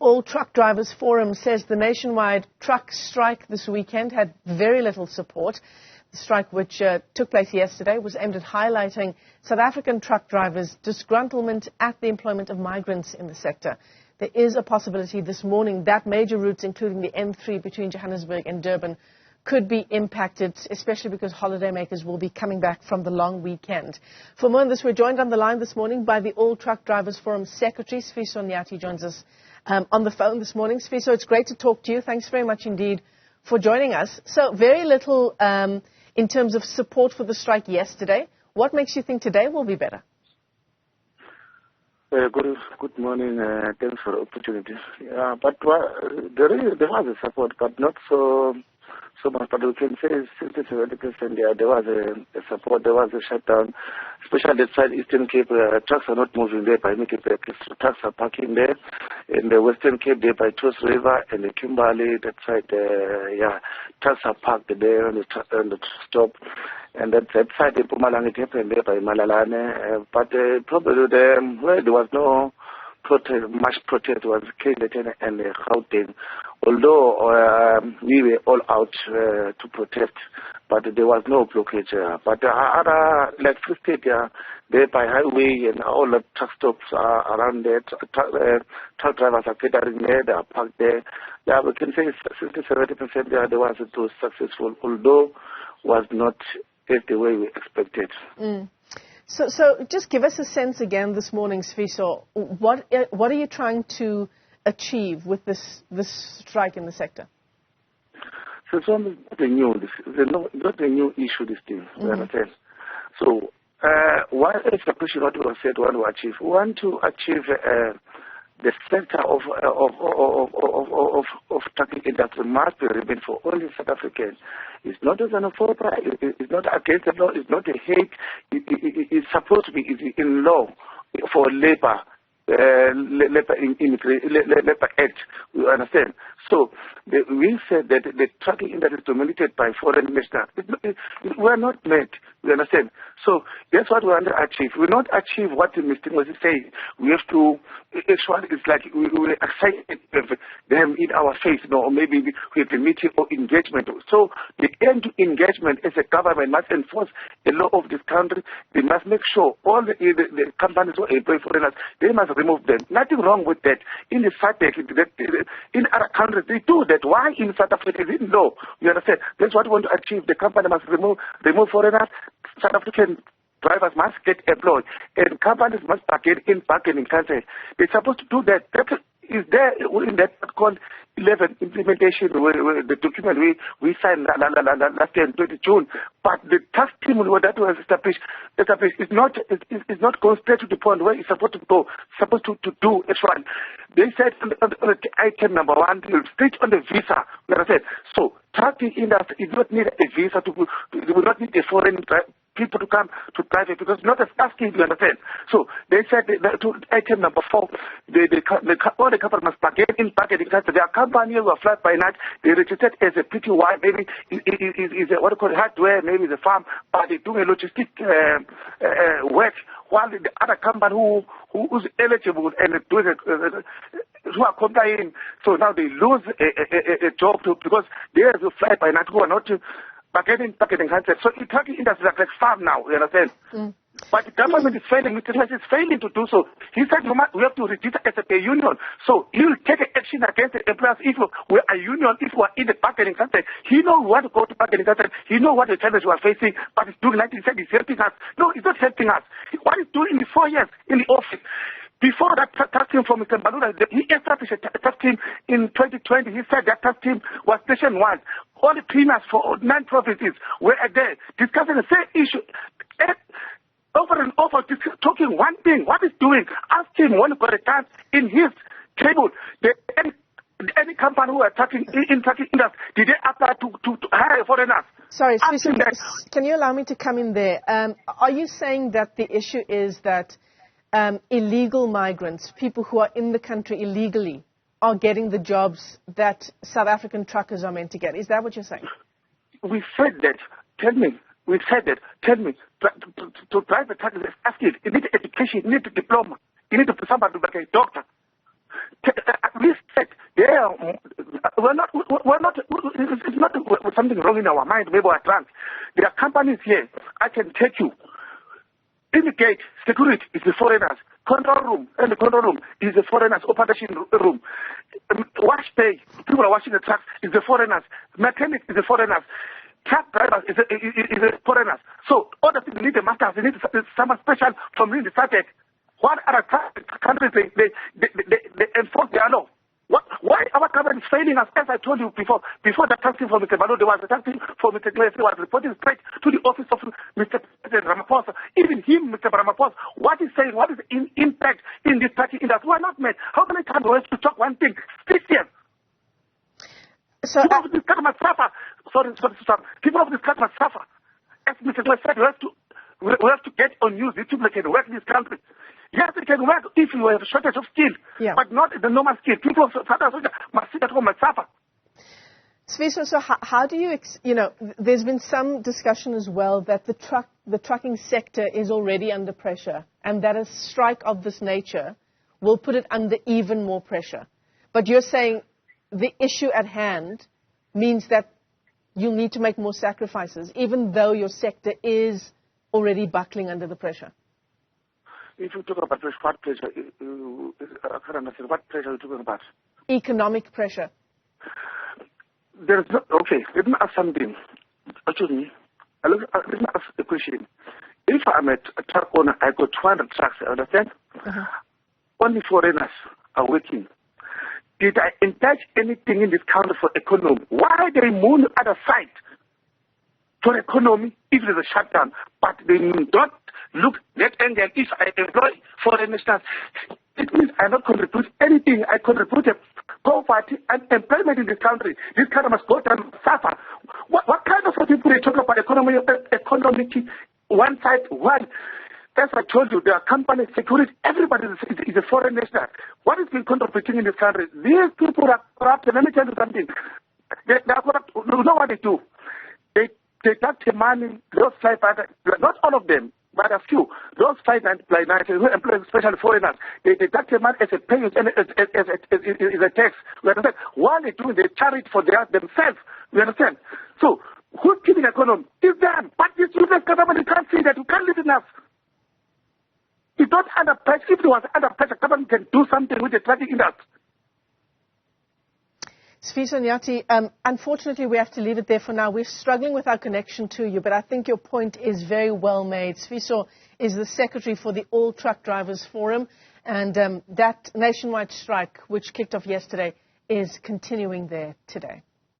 All Truck Drivers Forum says the nationwide truck strike this weekend had very little support. The strike, which took place yesterday, was aimed at highlighting South African truck drivers' disgruntlement at the employment of migrants in the sector. There is a possibility this morning that major routes, including the N3 between Johannesburg and Durban, could be impacted, especially because holidaymakers will be coming back from the long weekend. For more on this, we're joined on the line this morning by the All Truck Drivers Forum Secretary, Sifiso Nyathi, joins us on the phone this morning. Sifiso, it's great to talk to you. Thanks very much indeed for joining us. So very little in terms of support for the strike yesterday. What makes you think today will be better? Good morning. Thanks for the opportunity. But there was a support, but not so much. But we can say 60-70%. There was a support. There was a shutdown, especially that side Eastern Cape. Trucks are not moving there by Mickey Peck. Trucks are parking there. In the Western Cape, there by Toos River and the Kimberley. That side, trucks are parked there on the stop. And that side, the Pumalang, it happened there by Malalane. But probably there was no much protest was KZN and Gauteng. Although we were all out to protest, but there was no blockage. But other, like Free State, there by highway and all the truck stops are around there. Truck drivers are catering there, they are parked there. Yeah, we can say 60-70% there was successful, although was not the way we expected. So just give us a sense again this morning, Sifiso. What are you trying to achieve with this strike in the sector? So it's not a new issue, this thing. You understand? So what is the question what we said we want to achieve? We want to achieve the sector of trucking industry must be remain for only South Africans. It's not a xenophobia, it's not against the law, it's not a hate, it's supposed to be in law for labor. Labor Act, you understand? So we said that the trucking industry is dominated by foreign nationals. We are not made, you understand? So that's what we want to achieve. We not achieve what Mr. was saying. We have to, it's like we excite them in our face, or maybe we have a meeting or engagement. So the end to engagement as a government must enforce the law of this country. They must make sure all the companies who employ foreigners, they must remove them. Nothing wrong with that. In the SADC, in other countries, they do that. Why in South Africa is it no? You understand? That's what we want to achieve. The company must remove foreigners. South African drivers must get employed. And companies must bargain in bargaining countries. They're supposed to do that. That is there in that called 11 implementation, the document we signed last year in 20 June. But the task team that was established is not going straight to the point where it's supposed to go, supposed to do H1. They said on item number 1, you'll state on the visa. You understand? So trucking industry is not need a visa they will not need a foreign people to come to drive it because it's not a asking, you understand? So they said to item number 4, all the companies must bargain in bargaining countries. There are companies who are fly by night, they registered as a PTY, maybe is a, what do you call it, hardware, maybe the farm, but they do a logistic work, while the other company who's eligible and doing who are complying, so now they lose a job because they have to fly by night who are not bargaining countries. So the trucking industry is like farm now, you understand? But the government is failing, Mr. President is failing to do so. He said we have to register as a union. So he will take action against the employers if we are a union, if we are in the bargaining country. He knows what to go to bargaining country. He knows what the challenges we are facing, but he's doing like he said, he's helping us. No, he's not helping us. What he's doing in the 4 years in the office, before that task team from Mr. Balula, he established a task team in 2020. He said that task team was nationwide. All the premiums for non-provinces were there discussing the same issue. Over and over, talking one thing. What he's doing, ask him when he got a chance in his table. Any company who are trucking industry, did they apply to hire foreigners? Sorry, can you allow me to come in there? Are you saying that the issue is that illegal migrants, people who are in the country illegally, are getting the jobs that South African truckers are meant to get? Is that what you're saying? We said that. Tell me. We said that. Tell me. To drive a truck is asking. You need education. You need a diploma. You need somebody like a doctor. We said we're not, it's not something wrong in our mind, maybe we're drunk. There are companies here, I can take you. In the gate, security is the foreigners. Control room, and the control room is the foreigners. Operation room. Wash bay, people are washing the trucks, is the foreigners. Mechanic is the foreigners. Truck drivers is the foreigners. So all the people need the masters, they need someone special from the started. What other countries, they enforce their law? Why our government is failing us? As I told you before the taxing for Mr. Malode was the taxing for Mr. Glesi was reporting straight to the office of Mr. President Ramaphosa. Even him, Mr. Ramaphosa, what he's saying, what is the impact in this taxing industry? We're not made. How many times do we have to talk one thing? 6 years. So, people of this country must suffer. Sorry. People of this country must suffer. As Mr. Glesi said, we have to get on news. These people can work in this country. Yes, it can work if you have a shortage of skill, but not the normal skill. People of South Africa must sit at home and suffer. Sifiso, so how do you, there's been some discussion as well that the trucking sector is already under pressure and that a strike of this nature will put it under even more pressure. But you're saying the issue at hand means that you'll need to make more sacrifices, even though your sector is already buckling under the pressure. If you talk about what pressure, I can't understand. What pressure are you talking about? Economic pressure. There's no, okay, let me ask something. Actually, let me ask a question. If I'm a truck owner, I got 200 trucks, I understand? Only foreigners are working. Did I indulge anything in this country for economy? Why they move the other side for economy if there's a shutdown, but they don't look that angle if I employ foreign nationals? It means I don't contribute anything. I contribute poverty and employment in this country. This country must go down and suffer. What kind of people they talk about economic one side, one? As I told you, there are companies, security, everybody is a foreign national. What is being contributing in this country? These people are corrupt. Let me tell you something. They are corrupt. You know what they do? They deduct the money, those fly fighters, not all of them, but a few. Those fighters who employ especially foreigners, they deduct the money as a payment and as a tax. You understand? While they do, they charge it for themselves. You understand? So, who's keeping the economy? It's them. But this U.S. government can't see that. You can't live in us. It's not under pressure. If it was under pressure, government can do something with the trucking industry. Sifiso Nyathi, unfortunately, we have to leave it there for now. We're struggling with our connection to you, but I think your point is very well made. Sifiso is the secretary for the All Truck Drivers Forum, and that nationwide strike, which kicked off yesterday, is continuing there today.